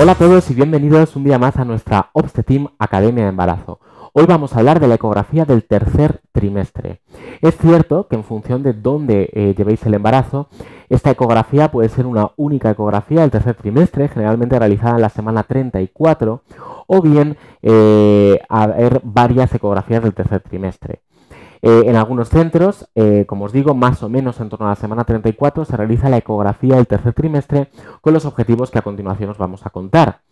Hola a todos y bienvenidos un día más a nuestra Obsteteam Academia de Embarazo. Hoy vamos a hablar de la ecografía del tercer trimestre. Es cierto que en función de dónde llevéis el embarazo, esta ecografía puede ser una única ecografía del tercer trimestre, generalmente realizada en la semana 34, o bien haber varias ecografías del tercer trimestre. En algunos centros, como os digo, más o menos en torno a la semana 34 se realiza la ecografía del tercer trimestre con los objetivos que a continuación os vamos a contar.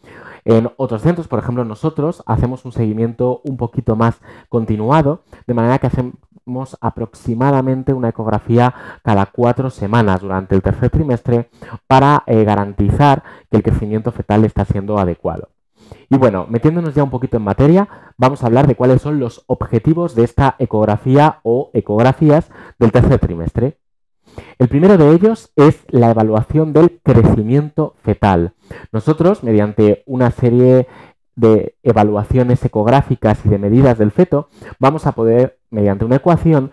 En otros centros, por ejemplo, nosotros hacemos un seguimiento un poquito más continuado, de manera que hacemos aproximadamente una ecografía cada 4 semanas durante el tercer trimestre para garantizar que el crecimiento fetal está siendo adecuado. Y bueno, metiéndonos ya un poquito en materia, vamos a hablar de cuáles son los objetivos de esta ecografía o ecografías del tercer trimestre. El primero de ellos es la evaluación del crecimiento fetal. Nosotros, mediante una serie de evaluaciones ecográficas y de medidas del feto, vamos a poder, mediante una ecuación,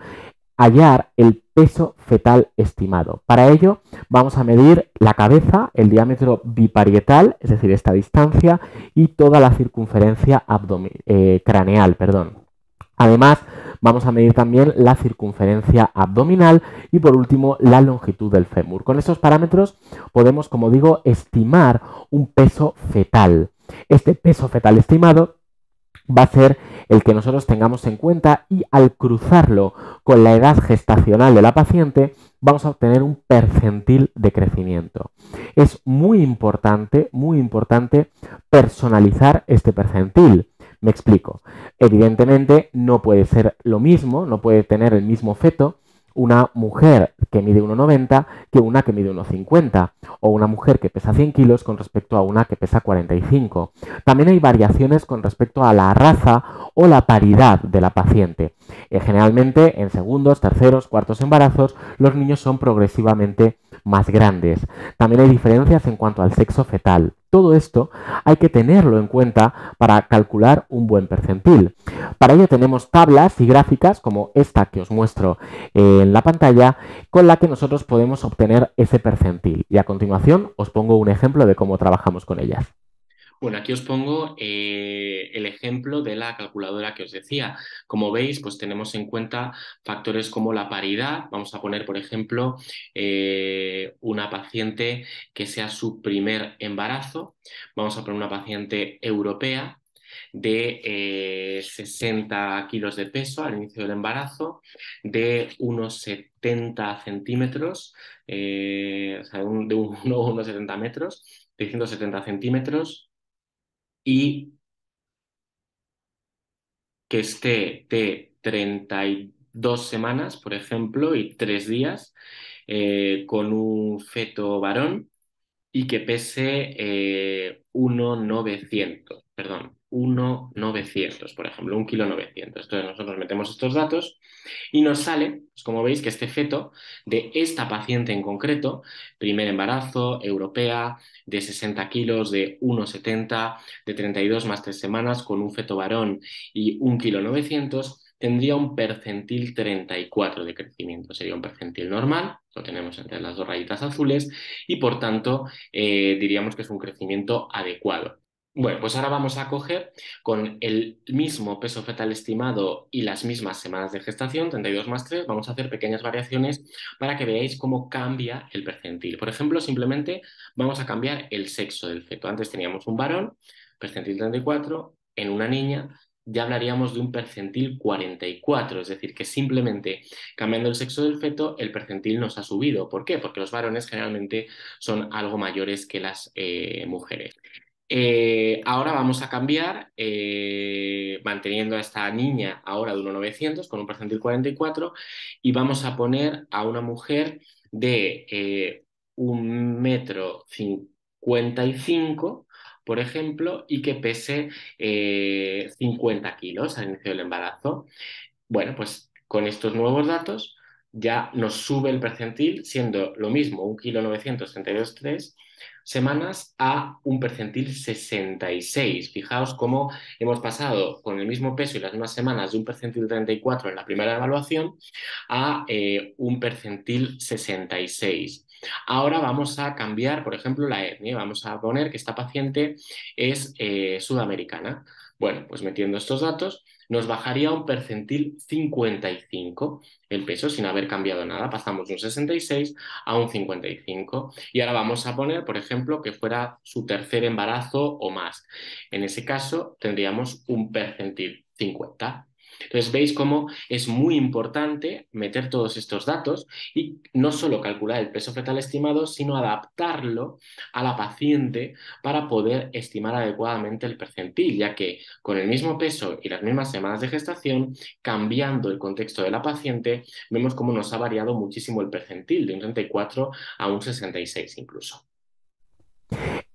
hallar el peso fetal estimado. Para ello vamos a medir la cabeza, el diámetro biparietal, es decir, esta distancia, y toda la circunferencia craneal. Además, vamos a medir también la circunferencia abdominal y por último la longitud del fémur. Con estos parámetros podemos, como digo, estimar un peso fetal. Este peso fetal estimado va a ser el que nosotros tengamos en cuenta y al cruzarlo con la edad gestacional de la paciente vamos a obtener un percentil de crecimiento. Es muy importante personalizar este percentil. Me explico. Evidentemente no puede ser lo mismo, no puede tener el mismo feto una mujer que mide 1,90 que una que mide 1,50 o una mujer que pesa 100 kilos con respecto a una que pesa 45. También hay variaciones con respecto a la raza o la paridad de la paciente. Generalmente en segundos, terceros, cuartos embarazos los niños son progresivamente más grandes. También hay diferencias en cuanto al sexo fetal. Todo esto hay que tenerlo en cuenta para calcular un buen percentil. Para ello tenemos tablas y gráficas como esta que os muestro en la pantalla, con la que nosotros podemos obtener ese percentil. Y a continuación os pongo un ejemplo de cómo trabajamos con ellas. Bueno, aquí os pongo el ejemplo de la calculadora que os decía. Como veis, pues tenemos en cuenta factores como la paridad. Vamos a poner, por ejemplo, una paciente que sea su primer embarazo. Vamos a poner una paciente europea de 60 kilos de peso al inicio del embarazo, de unos 70 centímetros, o sea, de unos 70 metros, de 170 centímetros y que esté de 32 semanas, por ejemplo, y 3 días, con un feto varón y que pese 1,900, perdón, 1,900, por ejemplo, 1,900 kg. Entonces nosotros metemos estos datos y nos sale, pues como veis, que este feto de esta paciente en concreto, primer embarazo, europea, de 60 kilos, de 1,70, de 32 más 3 semanas, con un feto varón y 1,900 kg, tendría un percentil 34 de crecimiento. Sería un percentil normal, lo tenemos entre las dos rayitas azules, y por tanto diríamos que es un crecimiento adecuado. Bueno, pues ahora vamos a coger con el mismo peso fetal estimado y las mismas semanas de gestación, 32 más 3, vamos a hacer pequeñas variaciones para que veáis cómo cambia el percentil. Por ejemplo, simplemente vamos a cambiar el sexo del feto. Antes teníamos un varón, percentil 34, en una niña ya hablaríamos de un percentil 44, es decir, que simplemente cambiando el sexo del feto, el percentil nos ha subido. ¿Por qué? Porque los varones generalmente son algo mayores que las mujeres. Ahora vamos a cambiar, manteniendo a esta niña ahora de 1,900 con un percentil 44, y vamos a poner a una mujer de 1,55 m, por ejemplo, y que pese 50 kilos al inicio del embarazo. Bueno, pues con estos nuevos datos ya nos sube el percentil, siendo lo mismo 1,932,3 semanas a un percentil 66. Fijaos cómo hemos pasado con el mismo peso y las mismas semanas de un percentil 34 en la primera evaluación a un percentil 66. Ahora vamos a cambiar, por ejemplo, la etnia. Vamos a poner que esta paciente es sudamericana. Bueno, pues metiendo estos datos nos bajaría un percentil 55 el peso sin haber cambiado nada. Pasamos de un 66 a un 55. Y ahora vamos a poner, por ejemplo, que fuera su tercer embarazo o más. En ese caso tendríamos un percentil 50. Entonces veis cómo es muy importante meter todos estos datos y no solo calcular el peso fetal estimado, sino adaptarlo a la paciente para poder estimar adecuadamente el percentil, ya que con el mismo peso y las mismas semanas de gestación, cambiando el contexto de la paciente, vemos cómo nos ha variado muchísimo el percentil, de un 34 a un 66 incluso.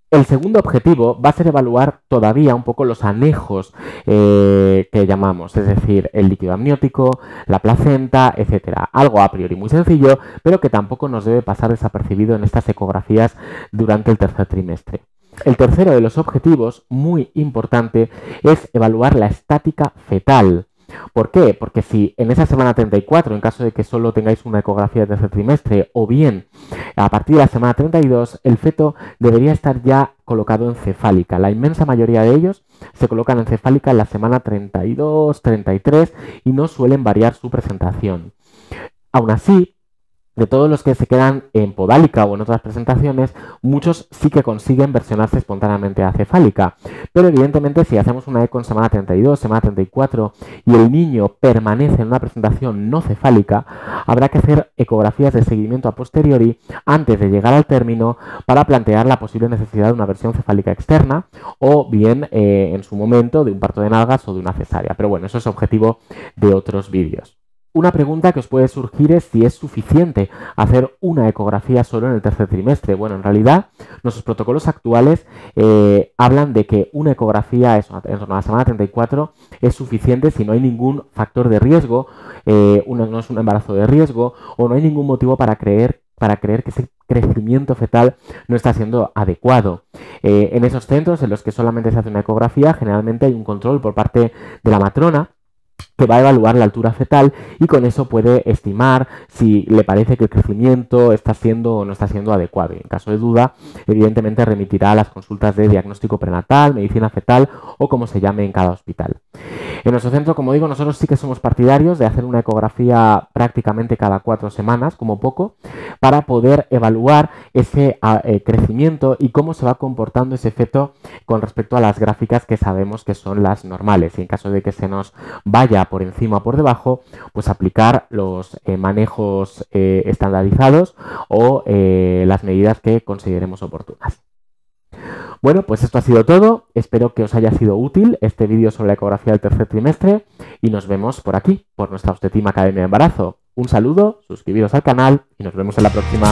El segundo objetivo va a ser evaluar todavía un poco los anejos que llamamos, es decir, el líquido amniótico, la placenta, etcétera. Algo a priori muy sencillo, pero que tampoco nos debe pasar desapercibido en estas ecografías durante el tercer trimestre. El tercero de los objetivos, muy importante, es evaluar la estática fetal. ¿Por qué? Porque si en esa semana 34, en caso de que solo tengáis una ecografía de tercer trimestre, o bien a partir de la semana 32, el feto debería estar ya colocado en cefálica. La inmensa mayoría de ellos se colocan en cefálica en la semana 32, 33 y no suelen variar su presentación. Aún así, de todos los que se quedan en podálica o en otras presentaciones, muchos sí que consiguen versionarse espontáneamente a cefálica. Pero evidentemente si hacemos una eco en semana 32, semana 34 y el niño permanece en una presentación no cefálica, habrá que hacer ecografías de seguimiento a posteriori antes de llegar al término para plantear la posible necesidad de una versión cefálica externa o bien en su momento de un parto de nalgas o de una cesárea. Pero bueno, eso es objetivo de otros vídeos. Una pregunta que os puede surgir es si es suficiente hacer una ecografía solo en el tercer trimestre. Bueno, en realidad nuestros protocolos actuales hablan de que una ecografía en torno a la semana 34 es suficiente si no hay ningún factor de riesgo, no es un embarazo de riesgo o no hay ningún motivo para creer que ese crecimiento fetal no está siendo adecuado. En esos centros en los que solamente se hace una ecografía, generalmente hay un control por parte de la matrona que va a evaluar la altura fetal y con eso puede estimar si le parece que el crecimiento está siendo o no está siendo adecuado. Y en caso de duda, evidentemente remitirá a las consultas de diagnóstico prenatal, medicina fetal o como se llame en cada hospital. En nuestro centro, como digo, nosotros sí que somos partidarios de hacer una ecografía prácticamente cada 4 semanas, como poco, para poder evaluar ese crecimiento y cómo se va comportando ese feto con respecto a las gráficas que sabemos que son las normales. Y en caso de que se nos vaya por encima o por debajo, pues aplicar los manejos estandarizados o las medidas que consideremos oportunas. Bueno, pues esto ha sido todo. Espero que os haya sido útil este vídeo sobre la ecografía del tercer trimestre y nos vemos por aquí, por nuestra ObsteTeam Academia de Embarazo. Un saludo, suscribiros al canal y nos vemos en la próxima.